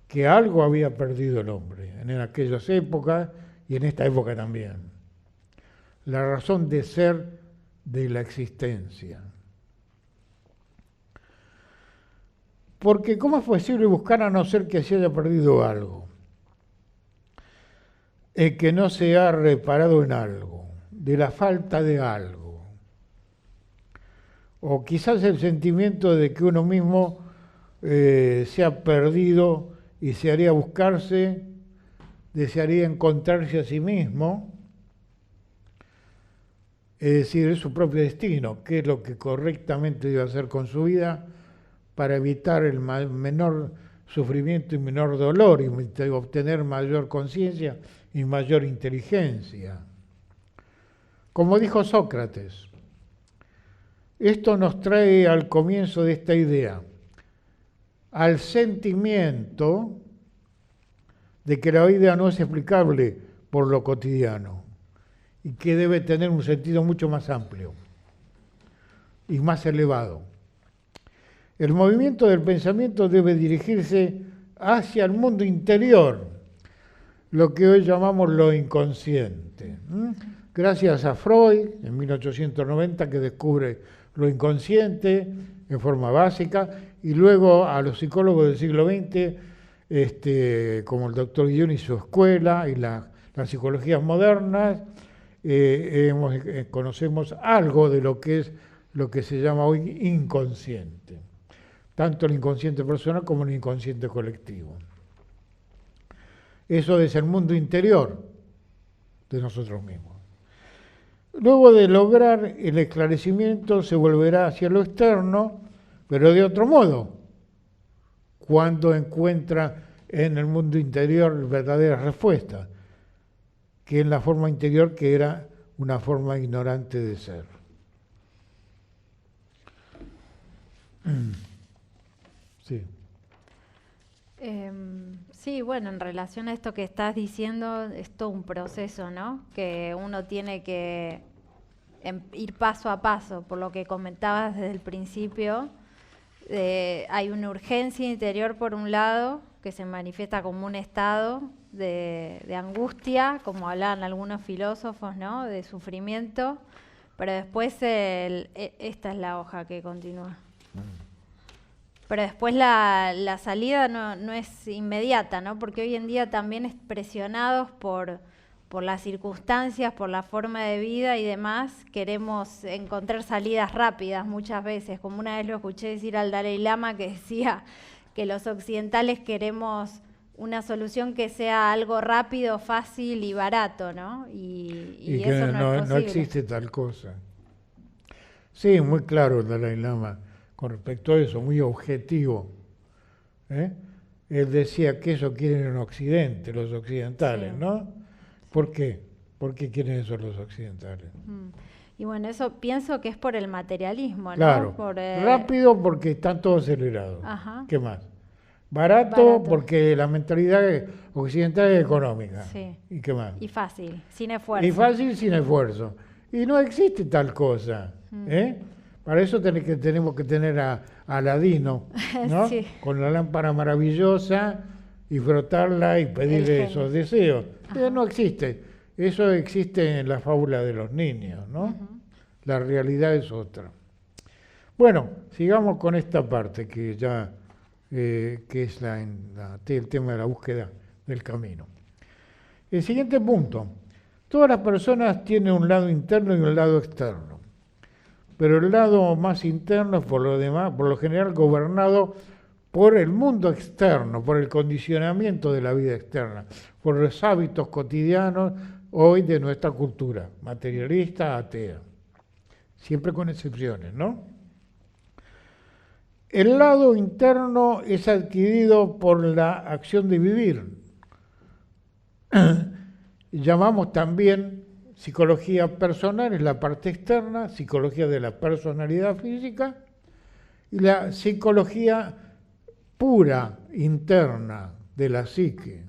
que algo había perdido el hombre en aquellas épocas y en esta época también. La razón de ser de la existencia. Porque ¿cómo es posible buscar a no ser que se haya perdido algo? Que no se ha reparado en algo, de la falta de algo. O quizás el sentimiento de que uno mismo se ha perdido y se haría buscarse, desearía encontrarse a sí mismo, es decir, es su propio destino, qué es lo que correctamente debe hacer con su vida para evitar el menor sufrimiento y menor dolor y obtener mayor conciencia y mayor inteligencia. Como dijo Sócrates, esto nos trae al comienzo de esta idea, al sentimiento de que la vida no es explicable por lo cotidiano y que debe tener un sentido mucho más amplio y más elevado. El movimiento del pensamiento debe dirigirse hacia el mundo interior, lo que hoy llamamos lo inconsciente. Gracias a Freud, en 1890, que descubre lo inconsciente en forma básica, y luego a los psicólogos del siglo XX, como el doctor Jung y su escuela, y las psicologías modernas, conocemos algo de lo que es lo que se llama hoy inconsciente, tanto el inconsciente personal como el inconsciente colectivo. Eso es el mundo interior de nosotros mismos. Luego de lograr el esclarecimiento se volverá hacia lo externo, pero de otro modo, cuando encuentra en el mundo interior verdaderas respuestas, que es la forma interior que era una forma ignorante de ser. Sí. Sí, bueno, en relación a esto que estás diciendo, es todo un proceso, ¿no? Que uno tiene que ir paso a paso, por lo que comentabas desde el principio. Hay una urgencia interior por un lado, que se manifiesta como un estado de angustia, como hablaban algunos filósofos, ¿no? De sufrimiento, pero después esta es la hoja que continúa. Pero después la salida no es inmediata, ¿no? Porque hoy en día también presionados por las circunstancias, por la forma de vida y demás, queremos encontrar salidas rápidas muchas veces. Como una vez lo escuché decir al Dalai Lama, que decía que los occidentales queremos una solución que sea algo rápido, fácil y barato, ¿no? Y que eso no es posible. No existe tal cosa. Sí, muy claro el Dalai Lama con respecto a eso, muy objetivo. Él decía que eso quieren en Occidente, los occidentales, sí. ¿No? ¿Por qué? ¿Por qué quieren eso los occidentales? Y bueno, eso pienso que es por el materialismo, ¿no? Claro, rápido porque están todos acelerados. Ajá. ¿Qué más? Barato porque la mentalidad occidental es económica. Sí. ¿Y qué más? Y fácil, sin esfuerzo. Y fácil, sin esfuerzo. Y no existe tal cosa. Para eso tenemos que tener a Aladino, ¿no? Sí. Con la lámpara maravillosa y frotarla y pedirle esos deseos. No existe. Eso existe en la fábula de los niños, ¿no? La realidad es otra. Bueno, sigamos con esta parte que ya que es el tema de la búsqueda del camino. El siguiente punto. Todas las personas tienen un lado interno y un lado externo. Pero el lado más interno es por lo general gobernado por el mundo externo, por el condicionamiento de la vida externa, por los hábitos cotidianos hoy de nuestra cultura, materialista, atea. Siempre con excepciones, ¿no? El lado interno es adquirido por la acción de vivir. Llamamos también psicología personal, es la parte externa, psicología de la personalidad física, y la psicología pura, interna, de la psique.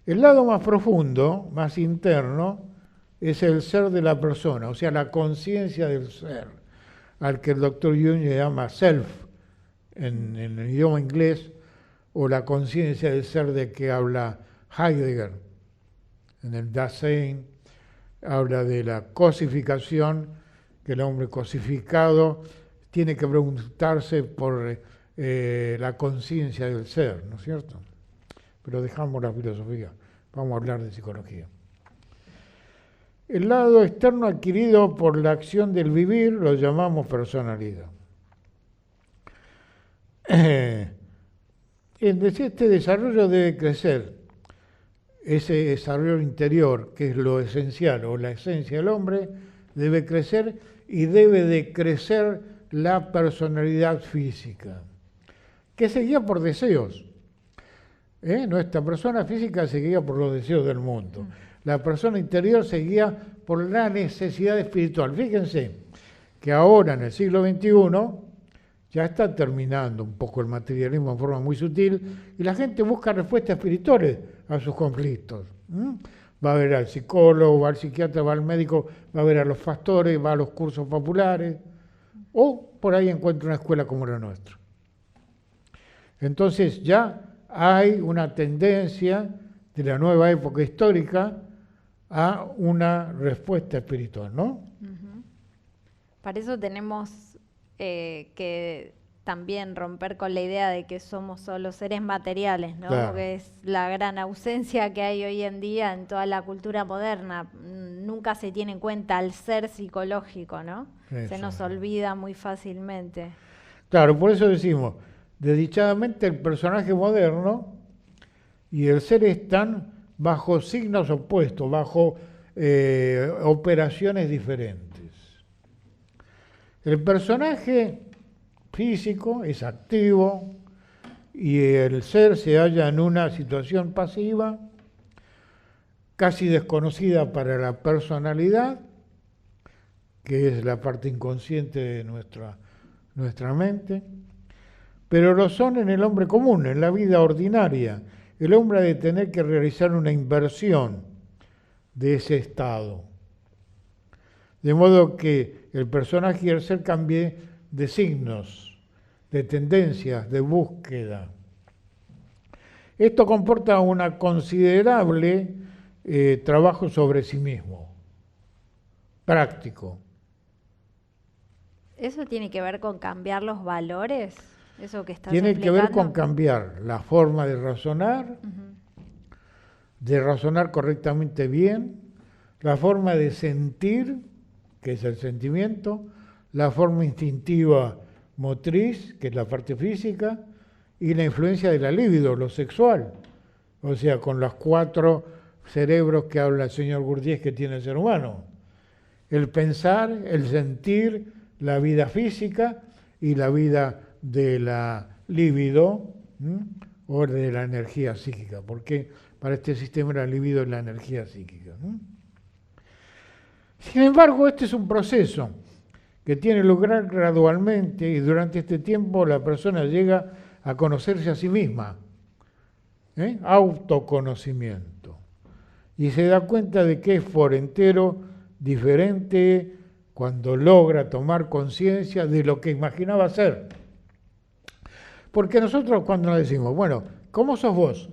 El lado más profundo, más interno, es el ser de la persona, o sea, la conciencia del ser, al que el doctor Jung le llama self, en el idioma inglés, o la conciencia del ser de que habla Heidegger. En el Dasein habla de la cosificación, que el hombre cosificado tiene que preguntarse por la conciencia del ser, ¿no es cierto? Pero dejamos la filosofía, vamos a hablar de psicología. El lado externo adquirido por la acción del vivir lo llamamos personalidad. Este desarrollo debe crecer. Ese desarrollo interior, que es lo esencial o la esencia del hombre, debe crecer y debe de crecer la personalidad física, que se guía por deseos. Nuestra persona física se guía por los deseos del mundo. La persona interior se guía por la necesidad espiritual. Fíjense que ahora, en el siglo XXI, ya está terminando un poco el materialismo en forma muy sutil y la gente busca respuestas espirituales a sus conflictos. Va a ver al psicólogo, va al psiquiatra, va al médico, va a ver a los pastores, va a los cursos populares o por ahí encuentra una escuela como la nuestra. Entonces ya hay una tendencia de la nueva época histórica a una respuesta espiritual, ¿no? Para eso tenemos que también romper con la idea de que somos solo seres materiales, ¿no? Claro. Porque es la gran ausencia que hay hoy en día en toda la cultura moderna. Nunca se tiene en cuenta el ser psicológico, ¿no? Eso. Se nos olvida muy fácilmente. Claro, por eso decimos, desdichadamente el personaje moderno y el ser están bajo signos opuestos, bajo operaciones diferentes. El personaje físico es activo y el ser se halla en una situación pasiva, casi desconocida para la personalidad, que es la parte inconsciente de nuestra mente, pero lo son en el hombre común, en la vida ordinaria. El hombre ha de tener que realizar una inversión de ese estado. De modo que el personaje y el ser cambie de signos, de tendencias, de búsqueda. Esto comporta una considerable trabajo sobre sí mismo, práctico. ¿Eso tiene que ver con cambiar los valores? ¿Eso que estás Tiene explicando? que ver con cambiar la forma de razonar correctamente bien, la forma de sentir, que es el sentimiento, la forma instintiva motriz, que es la parte física, y la influencia de la libido, lo sexual. O sea, con los 4 cerebros que habla el señor Gurdjieff que tiene el ser humano. El pensar, el sentir, la vida física y la vida de la libido, o de la energía psíquica, porque para este sistema la libido es la energía psíquica. Sin embargo, este es un proceso que tiene lugar gradualmente y durante este tiempo la persona llega a conocerse a sí misma, autoconocimiento, y se da cuenta de que es por entero diferente cuando logra tomar conciencia de lo que imaginaba ser. Porque nosotros cuando nos decimos, bueno, ¿cómo sos vos?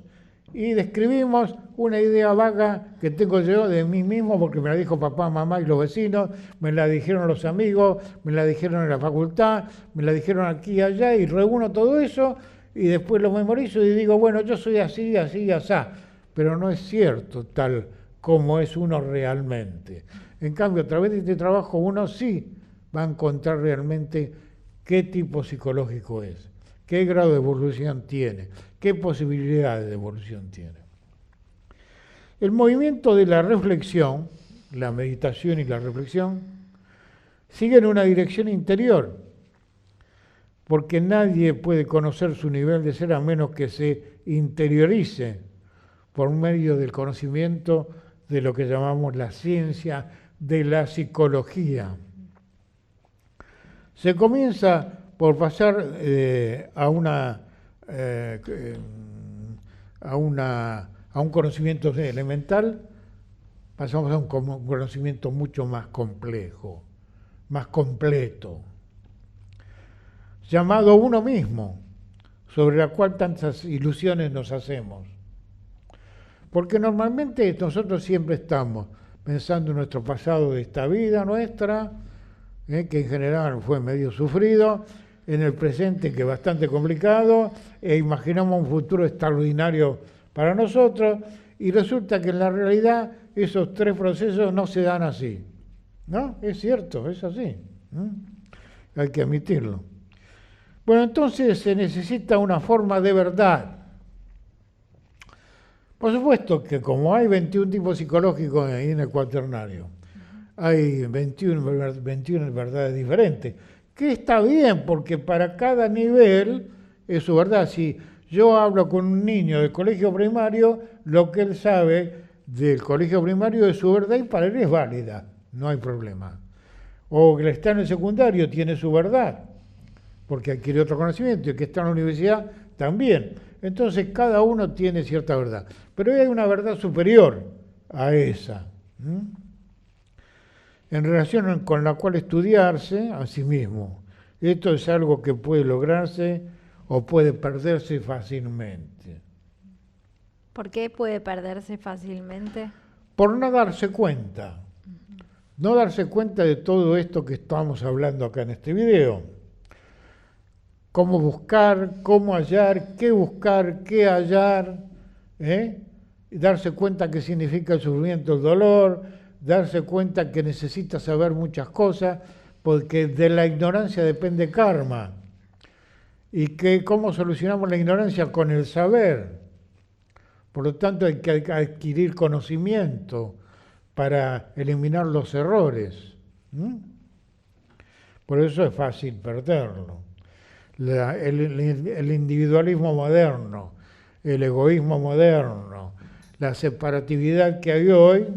Y describimos una idea vaga que tengo yo de mí mismo porque me la dijo papá, mamá y los vecinos, me la dijeron los amigos, me la dijeron en la facultad, me la dijeron aquí y allá, y reúno todo eso y después lo memorizo y digo, bueno, yo soy así, así y asá. Pero no es cierto tal como es uno realmente. En cambio, a través de este trabajo uno sí va a encontrar realmente qué tipo psicológico es, qué grado de evolución tiene, qué posibilidades de evolución tiene. El movimiento de la reflexión, la meditación y la reflexión, siguen una dirección interior, porque nadie puede conocer su nivel de ser a menos que se interiorice por medio del conocimiento de lo que llamamos la ciencia de la psicología. Se comienza por pasar a un conocimiento elemental, pasamos a un conocimiento mucho más complejo, más completo, llamado uno mismo, sobre la cual tantas ilusiones nos hacemos. Porque normalmente nosotros siempre estamos pensando en nuestro pasado de esta vida nuestra, que en general fue medio sufrido, en el presente que es bastante complicado, e imaginamos un futuro extraordinario para nosotros, y resulta que en la realidad esos 3 procesos no se dan así. ¿No? Es cierto, es así. Hay que admitirlo. Bueno, entonces se necesita una forma de verdad. Por supuesto que como hay 21 tipos psicológicos ahí en el cuaternario, hay 21 verdades diferentes, que está bien, porque para cada nivel es su verdad. Si yo hablo con un niño del colegio primario, lo que él sabe del colegio primario es su verdad y para él es válida, no hay problema. O que está en el secundario tiene su verdad, porque adquiere otro conocimiento, y el que está en la universidad también. Entonces cada uno tiene cierta verdad, pero hay una verdad superior a esa, en relación con la cual estudiarse a sí mismo. Esto es algo que puede lograrse o puede perderse fácilmente. ¿Por qué puede perderse fácilmente? Por no darse cuenta. No darse cuenta de todo esto que estamos hablando acá en este video. Cómo buscar, cómo hallar, qué hallar, y darse cuenta qué significa el sufrimiento, el dolor, darse cuenta que necesita saber muchas cosas, porque de la ignorancia depende karma. Y que cómo solucionamos la ignorancia con el saber. Por lo tanto, hay que adquirir conocimiento para eliminar los errores. Por eso es fácil perderlo. El individualismo moderno, el egoísmo moderno, la separatividad que hay hoy,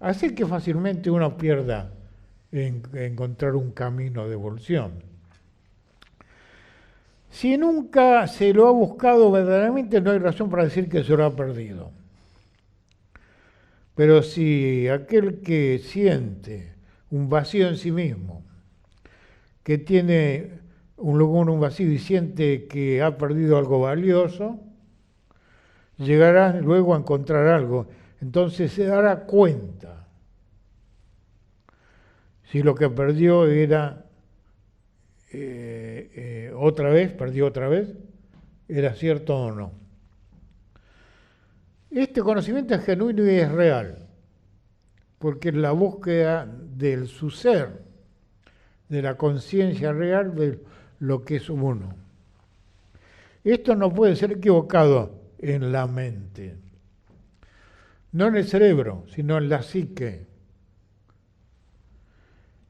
hace que fácilmente uno pierda en encontrar un camino de evolución. Si nunca se lo ha buscado verdaderamente, no hay razón para decir que se lo ha perdido. Pero si aquel que siente un vacío en sí mismo, que tiene un lugar, un vacío y siente que ha perdido algo valioso, llegará luego a encontrar algo. Entonces se dará cuenta si lo que perdió era perdió otra vez, era cierto o no. Este conocimiento es genuino y es real, porque es la búsqueda del su ser, de la conciencia real de lo que es uno. Esto no puede ser equivocado en la mente, no en el cerebro, sino en la psique.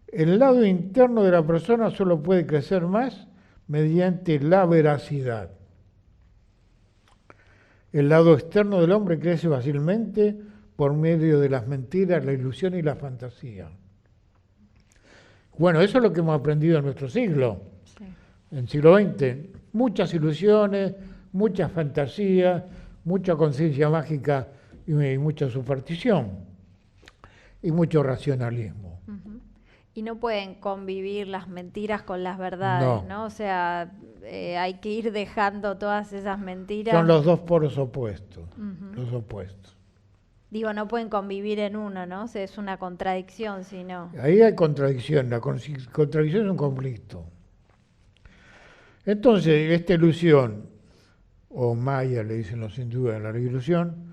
El lado interno de la persona solo puede crecer más mediante la veracidad. El lado externo del hombre crece fácilmente por medio de las mentiras, la ilusión y la fantasía. Bueno, eso es lo que hemos aprendido en nuestro siglo, sí. En el siglo XX. Muchas ilusiones, muchas fantasías, mucha conciencia mágica y mucha superstición y mucho racionalismo. Uh-huh. Y no pueden convivir las mentiras con las verdades, ¿no? O sea, hay que ir dejando todas esas mentiras. Son los dos polos opuestos, los opuestos. Digo, no pueden convivir en uno, ¿no? O sea, es una contradicción, si no. Ahí hay contradicción, la contradicción es un conflicto. Entonces, esta ilusión, o maya le dicen los hindúes a la ilusión,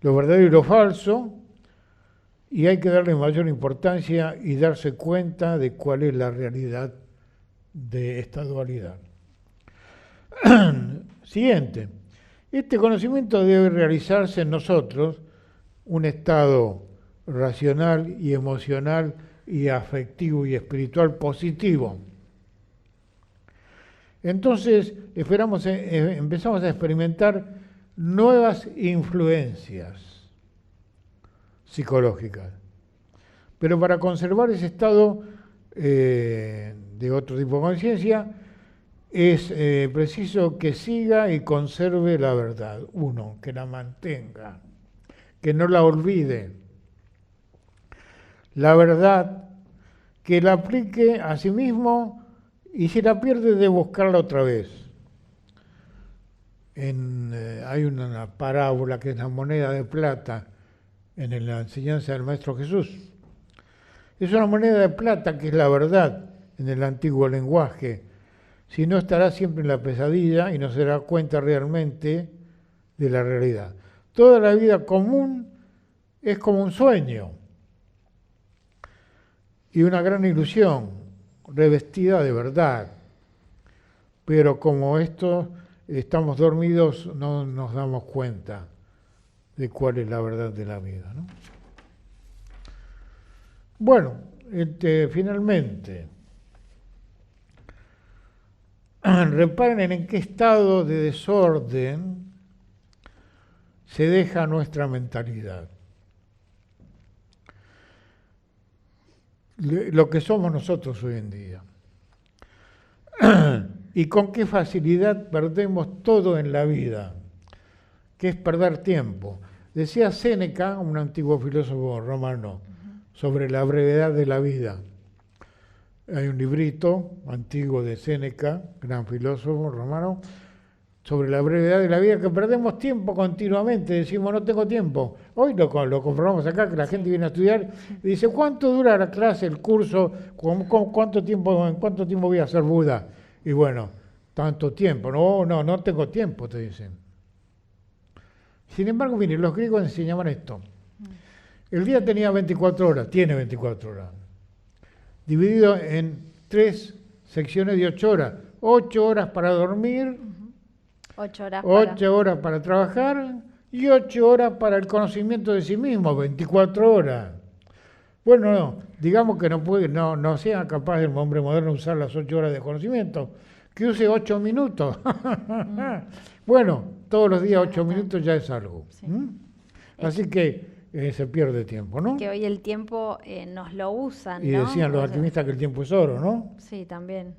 lo verdadero y lo falso, y hay que darle mayor importancia y darse cuenta de cuál es la realidad de esta dualidad. Siguiente. Este conocimiento debe realizarse en nosotros un estado racional y emocional y afectivo y espiritual positivo. Entonces empezamos a experimentar nuevas influencias psicológicas. Pero para conservar ese estado de otro tipo de conciencia, es preciso que siga y conserve la verdad. Uno, que la mantenga, que no la olvide. La verdad, que la aplique a sí mismo y si la pierde, de buscarla otra vez. Hay una parábola que es la moneda de plata, en la enseñanza del Maestro Jesús. Es una moneda de plata que es la verdad en el antiguo lenguaje. Si no, estará siempre en la pesadilla y no se dará cuenta realmente de la realidad. Toda la vida común es como un sueño y una gran ilusión revestida de verdad. Pero como estamos dormidos, no nos damos cuenta de cuál es la verdad de la vida, ¿no? Bueno, finalmente, reparen en qué estado de desorden se deja nuestra mentalidad. Lo que somos nosotros hoy en día. Y con qué facilidad perdemos todo en la vida, que es perder tiempo. Decía Séneca, un antiguo filósofo romano, sobre la brevedad de la vida. Hay un librito antiguo de Séneca, gran filósofo romano, sobre la brevedad de la vida, que perdemos tiempo continuamente, decimos no tengo tiempo. Hoy lo comprobamos acá, que la gente viene a estudiar y dice, ¿cuánto dura la clase, el curso? ¿En cuánto tiempo voy a ser Buda? Y bueno, tanto tiempo. No tengo tiempo, te dicen. Sin embargo, miren, los griegos enseñaban esto. El día tenía 24 horas, tiene 24 horas, dividido en 3 secciones de 8 horas. 8 horas para dormir, 8 horas para trabajar y 8 horas para el conocimiento de sí mismo, 24 horas. Bueno, no, digamos que no sea capaz el hombre moderno usar las 8 horas de conocimiento, que use 8 minutos. Bueno, todos los días 8 minutos ya es algo. Sí. Así que se pierde tiempo, ¿no? Que hoy el tiempo nos lo usan, ¿no? Y decían los alquimistas que el tiempo es oro, ¿no? Sí, también.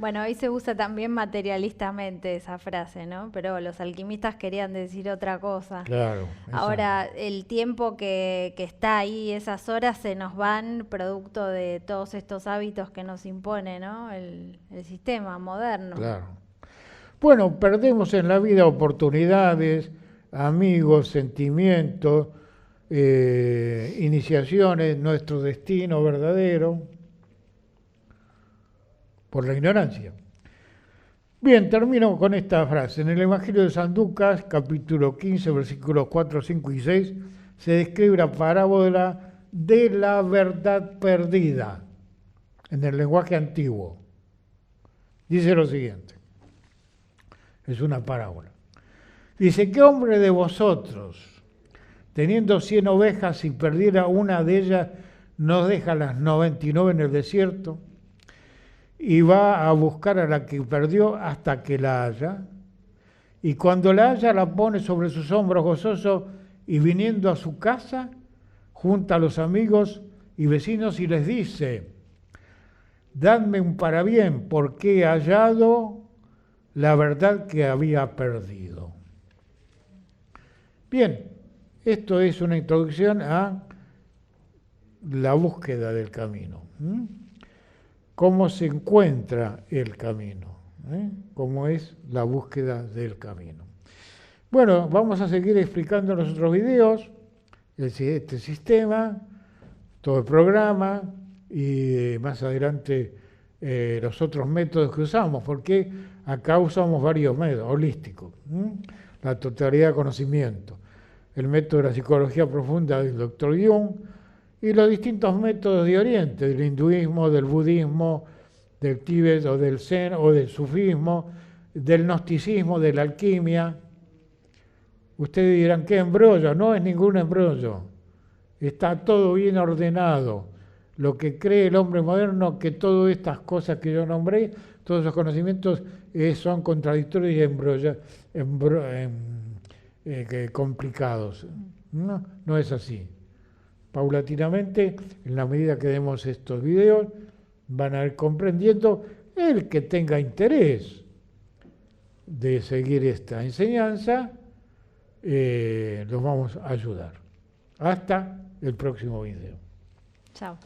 Bueno, hoy se usa también materialistamente esa frase, ¿no? Pero los alquimistas querían decir otra cosa. Claro. Ahora, el tiempo que está ahí, esas horas se nos van producto de todos estos hábitos que nos impone, ¿no? El sistema moderno. Claro. Bueno, perdemos en la vida oportunidades, amigos, sentimientos, iniciaciones, nuestro destino verdadero, por la ignorancia. Bien, termino con esta frase. En el Evangelio de San Lucas, capítulo 15, versículos 4, 5 y 6, se describe la parábola de la verdad perdida, en el lenguaje antiguo. Dice lo siguiente, es una parábola. Dice, ¿qué hombre de vosotros, teniendo 100 ovejas, si perdiera una de ellas, no deja las 99 en el desierto? Y va a buscar a la que perdió hasta que la haya. Y cuando la haya, la pone sobre sus hombros gozoso, y viniendo a su casa, junta a los amigos y vecinos y les dice, dadme un parabién, porque he hallado la verdad que había perdido. Bien, esto es una introducción a la búsqueda del camino. ¿Cómo se encuentra el camino? ¿Cómo es la búsqueda del camino? Bueno, vamos a seguir explicando en los otros videos este sistema, todo el programa y más adelante los otros métodos que usamos, porque acá usamos varios métodos holísticos. La totalidad de conocimiento, el método de la psicología profunda del Dr. Jung, y los distintos métodos de Oriente, del hinduismo, del budismo, del Tíbet o del Zen o del sufismo, del gnosticismo, de la alquimia. Ustedes dirán, ¿qué embrollo? No es ningún embrollo. Está todo bien ordenado. Lo que cree el hombre moderno, que todas estas cosas que yo nombré, todos esos conocimientos son contradictorios y complicados. No es así. Paulatinamente, en la medida que demos estos videos, van a ir comprendiendo el que tenga interés de seguir esta enseñanza, los vamos a ayudar. Hasta el próximo video. Chao.